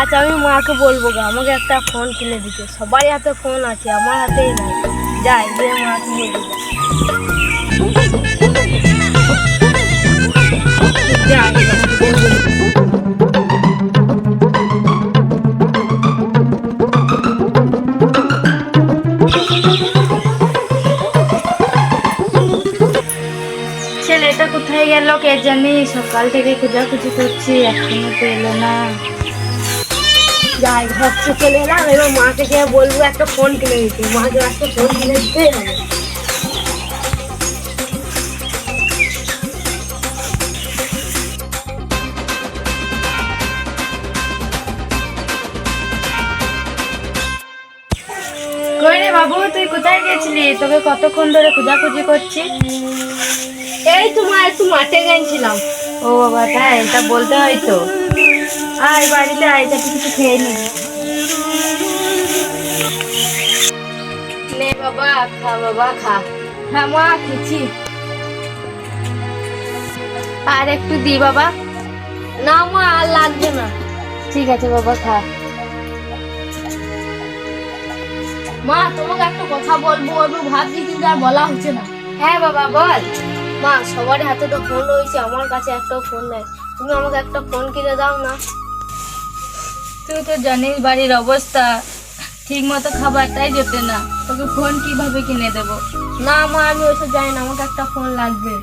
আচ্ছা আমি মাকে বলবো গো, আমাকে একটা ফোন কিনে দিতে। সবারই হাতে ফোন আছে, আমার হাতেই নাই। যাই গিয়ে মাকে বলবো গো। যাই মাকে বলবো গো। ছেলেটা কোথায় গেল কে জানি, সকাল থেকে খোঁজাখুঁজি করছি, এখনো তো এলো না। যাই ঘর থেকে চলে এলাম, এবার মাকে গিয়ে বলবো একটা ফোন কিনে দিতে। মাকে একটা ফোন কিনে দিতেই হবে। কই রে বাবু, তুই কোথায় গেছিলি? তোকে কতক্ষণ ধরে খোঁজাখুঁজি করছি। এই তোমার একটু মাঠে গেছিলাম। ও বাবা তাই, এটা বলতে হয় তো। আয় বাড়িতে আয়, যাতে কিছু খেয়ে নি। নে বাবা খা, বাবা খা। হ্যাঁ মা খেছি। আর একটু দি বাবা। না মা আর লাগবে না। ঠিক আছে বাবা খা। মা তোমাকে একটা কথা বলবো, আমি ভাবছি কিন্তু আর বলা হচ্ছে না। হ্যাঁ বাবা বল। মা সবার হাতে তো ফোন রয়েছে, আমার কাছে একটাও ফোন নেই। তুমি আমাকে একটা ফোন কিনে দাও না। তুই তো জানিস বাড়ির অবস্থা, ঠিক মতো খাবারটাই জোটে না, তোকে ফোন কিভাবে কিনে দেবো? না মা আমি ওইসব জানি না, আমাকে একটা ফোন লাগবে।